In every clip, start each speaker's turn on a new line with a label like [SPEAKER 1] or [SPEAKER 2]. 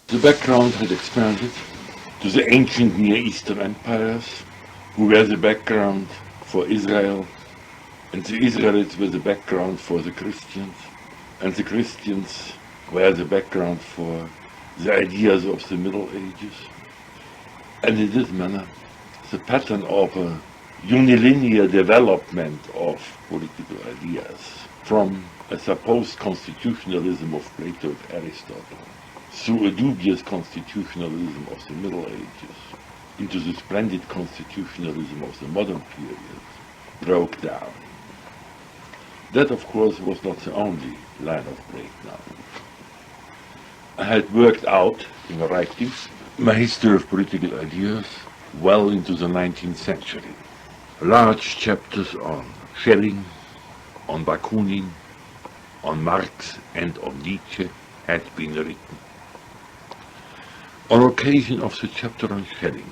[SPEAKER 1] The background had expanded to the ancient Near Eastern empires, who were the background for Israel, and the Israelites were the background for the Christians, and the Christians were the background for the ideas of the Middle Ages. And in this manner, the pattern of a unilinear development of political ideas from a supposed constitutionalism of Plato and Aristotle through a dubious constitutionalism of the Middle Ages into the splendid constitutionalism of the modern period broke down. That, of course, was not the only line of breakdown. I had worked out in writing my history of political ideas well into the 19th century. Large chapters on Schelling, on Bakunin, on Marx and on Nietzsche had been written. On occasion of the chapter on Schelling,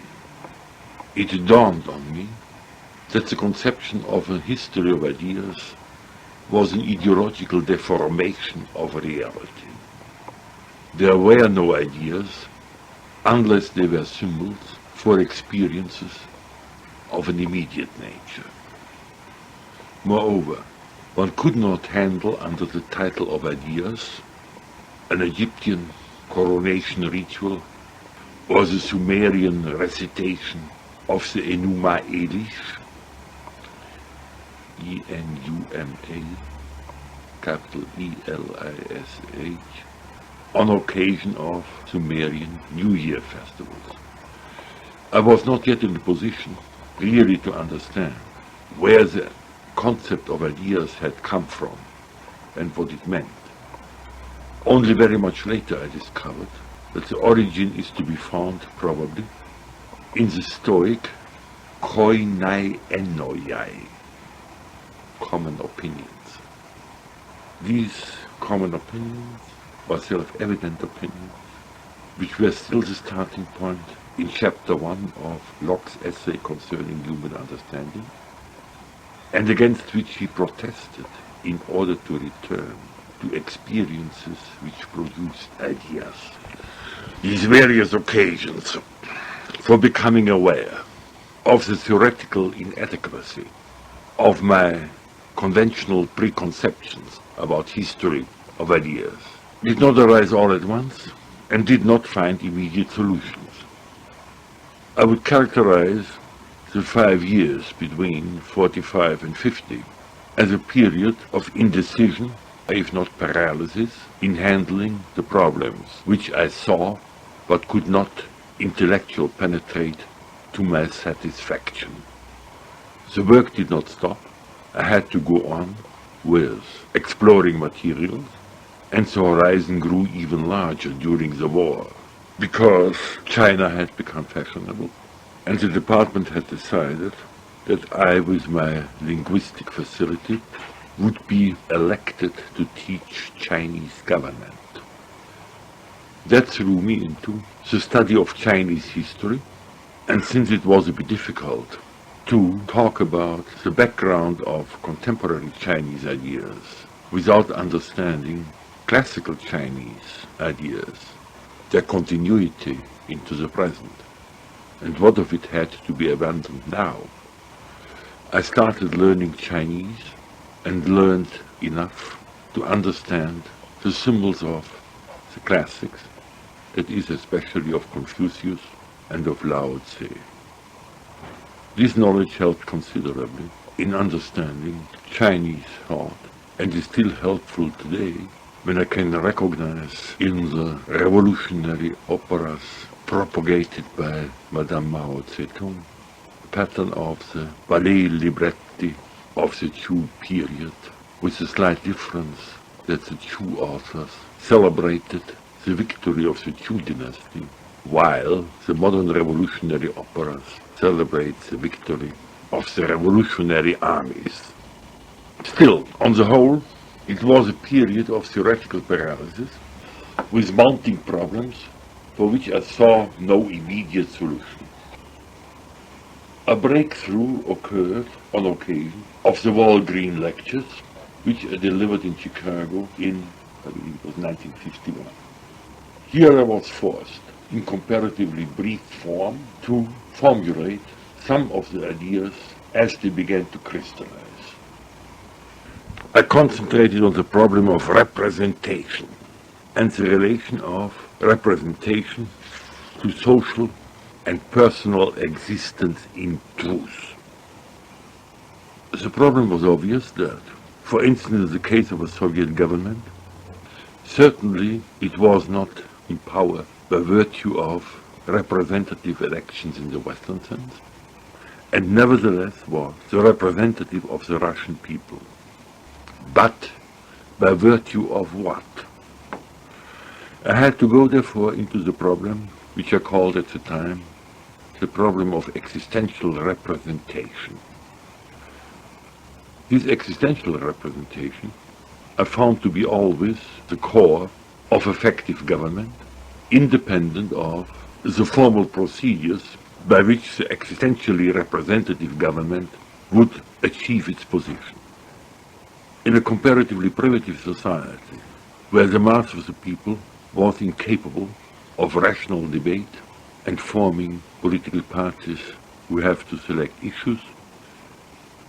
[SPEAKER 1] it dawned on me that the conception of a history of ideas was an ideological deformation of reality. There were no ideas unless they were symbols for experiences of an immediate nature. Moreover, one could not handle under the title of ideas an Egyptian coronation ritual or the Sumerian recitation of the Enuma Elish, E-N-U-M-A, capital E-L-I-S-H, on occasion of Sumerian New Year festivals. I was not yet in a position really to understand where the concept of ideas had come from and what it meant. Only very much later I discovered that the origin is to be found probably in the Stoic koinai enoiai, common opinions. These common opinions, or self-evident opinions, which were still the starting point in chapter 1 of Locke's essay concerning human understanding, and against which he protested in order to return to experiences which produced ideas. These various occasions for becoming aware of the theoretical inadequacy of my conventional preconceptions about history of ideas did not arise all at once and did not find immediate solutions. I would characterize the 5 years between 45 and 50 as a period of indecision, if not paralysis, in handling the problems which I saw but could not intellectually penetrate to my satisfaction. The work did not stop. I had to go on with exploring materials, and the horizon grew even larger during the war, because China had become fashionable, and the department had decided that I, with my linguistic facility, would be elected to teach Chinese government. That threw me into the study of Chinese history, and since it was a bit difficult to talk about the background of contemporary Chinese ideas without understanding classical Chinese ideas, their continuity into the present, and what of it had to be abandoned now, I started learning Chinese and learned enough to understand the symbols of the classics, that is especially of Confucius and of Lao Tse. This knowledge helped considerably in understanding Chinese thought and is still helpful today when I can recognize in the revolutionary operas propagated by Madame Mao Zedong the pattern of the ballet libretti of the Chu period, with the slight difference that the Chu authors celebrated the victory of the Chu dynasty, while the modern revolutionary operas celebrate the victory of the revolutionary armies. Still, on the whole, it was a period of theoretical paralysis, with mounting problems for which I saw no immediate solution. A breakthrough occurred on occasion of the Walgreen Lectures, which I delivered in Chicago in, I believe it was 1951. Here I was forced, in comparatively brief form, to formulate some of the ideas as they began to crystallize. I concentrated on the problem of representation and the relation of representation to social and personal existence in truth. The problem was obvious that, for instance, in the case of a Soviet government, certainly it was not in power by virtue of representative elections in the Western sense, and nevertheless was the representative of the Russian people. But by virtue of what? I had to go therefore into the problem, which I called at the time the problem of existential representation. This existential representation I found to be always the core of effective government, independent of the formal procedures by which the existentially representative government would achieve its position. In a comparatively primitive society, where the mass of the people was incapable of rational debate and forming political parties who have to select issues,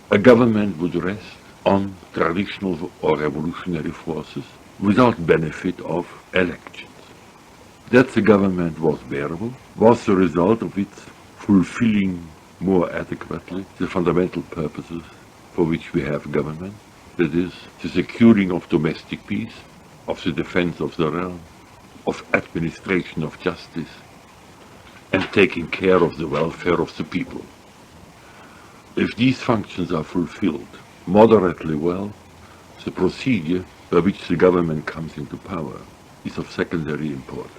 [SPEAKER 1] a government would rest on traditional or revolutionary forces without benefit of elections. That the government was bearable was the result of its fulfilling more adequately the fundamental purposes for which we have government, that is, the securing of domestic peace, of the defense of the realm, of administration of justice, and taking care of the welfare of the people. If these functions are fulfilled moderately well, the procedure by which the government comes into power is of secondary importance.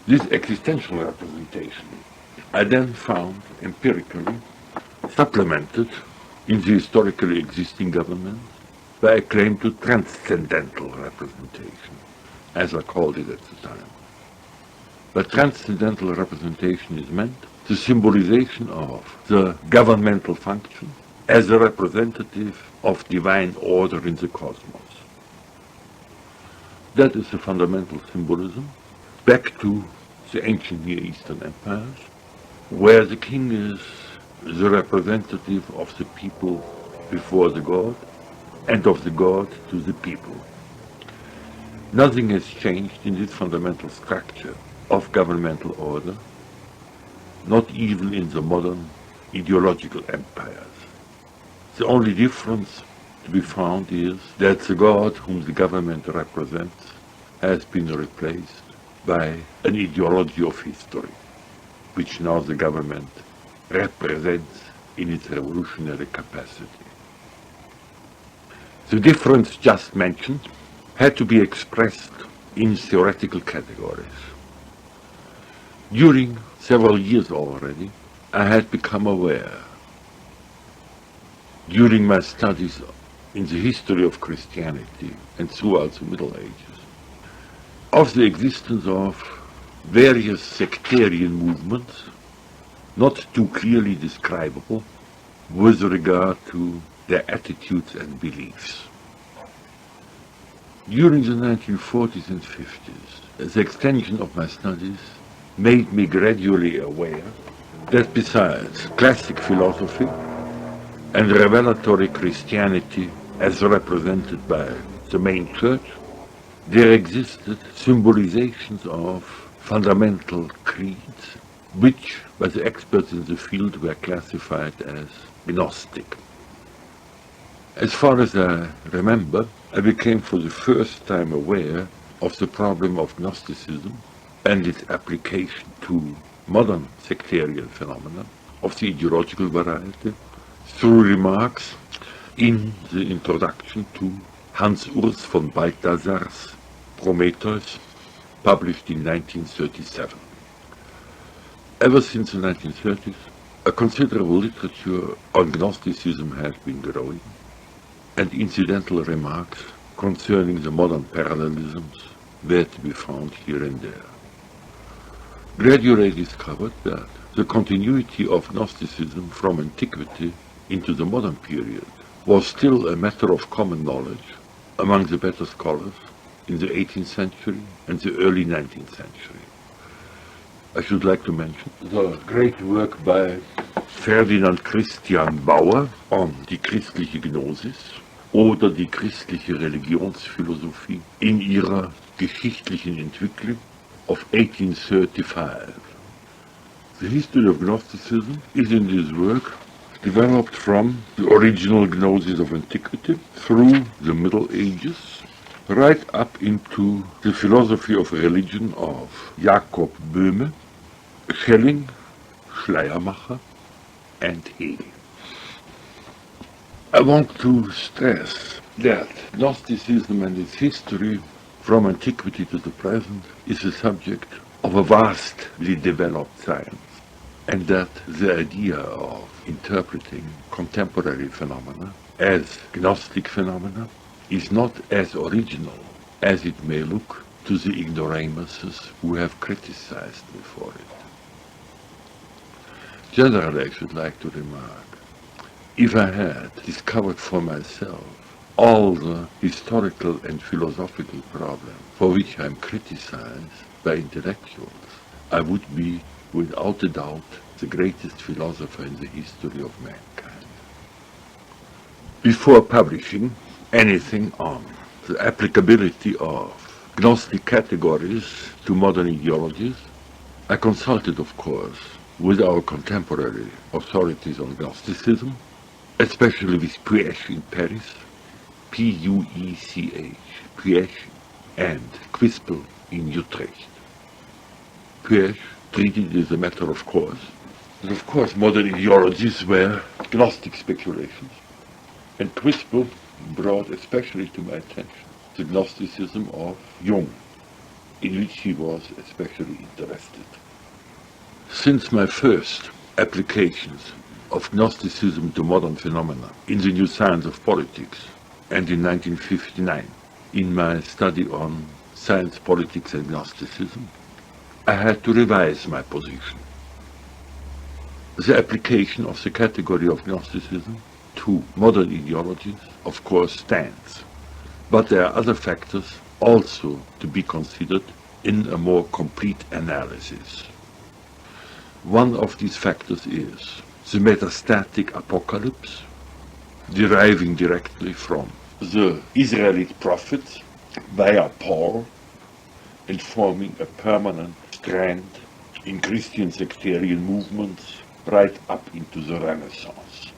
[SPEAKER 1] This existential representation I then found empirically supplemented in the historically existing government by a claim to transcendental representation, as I called it at the time. By transcendental representation is meant the symbolization of the governmental function as a representative of divine order in the cosmos. That is a fundamental symbolism back to the ancient Near Eastern empires, where the king is the representative of the people before the god and of the god to the people. Nothing has changed in this fundamental structure of governmental order, not even in the modern ideological empires. The only difference to be found is that the god whom the government represents has been replaced by an ideology of history, which now the government represents in its revolutionary capacity. The difference just mentioned had to be expressed in theoretical categories. During several years already, I had become aware, during my studies in the history of Christianity and throughout the Middle Ages, of the existence of various sectarian movements, not too clearly describable with regard to their attitudes and beliefs. During the 1940s and 50s, the extension of my studies made me gradually aware that besides classic philosophy and revelatory Christianity as represented by the main church, there existed symbolizations of fundamental creeds, which by the experts in the field were classified as Gnostic. As far as I remember, I became for the first time aware of the problem of Gnosticism and its application to modern sectarian phenomena of the ideological variety through remarks in the introduction to Hans Urs von Balthasar's Prometheus, published in 1937. Ever since the 1930s, a considerable literature on Gnosticism has been growing, and incidental remarks concerning the modern parallelisms were to be found here and there. Gradually I discovered that the continuity of Gnosticism from antiquity into the modern period was still a matter of common knowledge among the better scholars in the 18th century and the early 19th century. I should like to mention the great work by Ferdinand Christian Baur on die christliche Gnosis oder die christliche Religionsphilosophie in ihrer geschichtlichen Entwicklung of 1835. The history of Gnosticism is in this work developed from the original Gnosis of antiquity through the Middle Ages, right up into the philosophy of religion of Jacob Böhme, Schelling, Schleiermacher, and Hegel. I want to stress that Gnosticism and its history from antiquity to the present is a subject of a vastly developed science, and that the idea of interpreting contemporary phenomena as Gnostic phenomena is not as original as it may look to the ignoramuses who have criticized me for it. Generally, I should like to remark, if I had discovered for myself all the historical and philosophical problems for which I am criticized by intellectuals, I would be, without a doubt, the greatest philosopher in the history of mankind. Before publishing anything on the applicability of Gnostic categories to modern ideologies, I consulted, of course, with our contemporary authorities on Gnosticism, especially with Puech in Paris, P-U-E-C-H, Puech, and Quispel in Utrecht. Puech treated it as a matter of course, and of course modern ideologies were Gnostic speculations, and Quispel brought especially to my attention the Gnosticism of Jung, in which he was especially interested. Since my first applications of Gnosticism to modern phenomena in the New Science of Politics, and in 1959 in my study on Science, Politics and Gnosticism, I had to revise my position. The application of the category of Gnosticism to modern ideologies, of course, stands, but there are other factors also to be considered in a more complete analysis. One of these factors is the metastatic apocalypse, deriving directly from the Israelite prophets via Paul and forming a permanent strand in Christian sectarian movements right up into the Renaissance.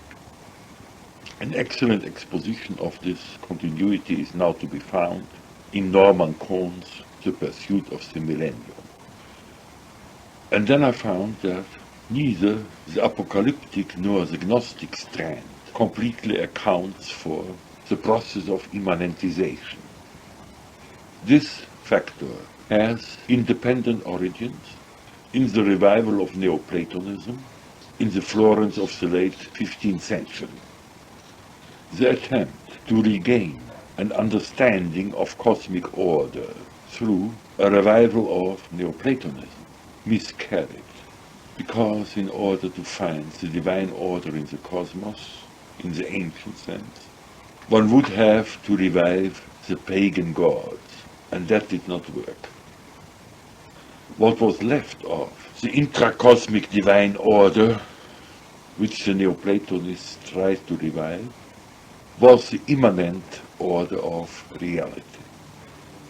[SPEAKER 1] An excellent exposition of this continuity is now to be found in Norman Cohn's The Pursuit of the Millennium. And then I found that neither the apocalyptic nor the Gnostic strand completely accounts for the process of immanentization. This factor has independent origins in the revival of Neoplatonism in the Florence of the late 15th century. The attempt to regain an understanding of cosmic order through a revival of Neoplatonism miscarried, because in order to find the divine order in the cosmos, in the ancient sense, one would have to revive the pagan gods, and that did not work. What was left of the intracosmic divine order, which the Neoplatonists tried to revive, was the immanent order of reality.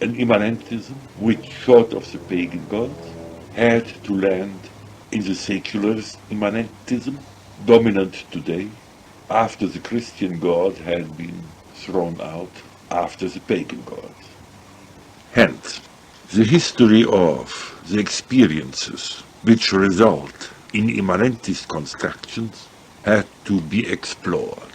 [SPEAKER 1] An immanentism which, short of the pagan gods, had to land in the secularist immanentism, dominant today, after the Christian God had been thrown out after the pagan gods. Hence, the history of the experiences which result in immanentist constructions had to be explored.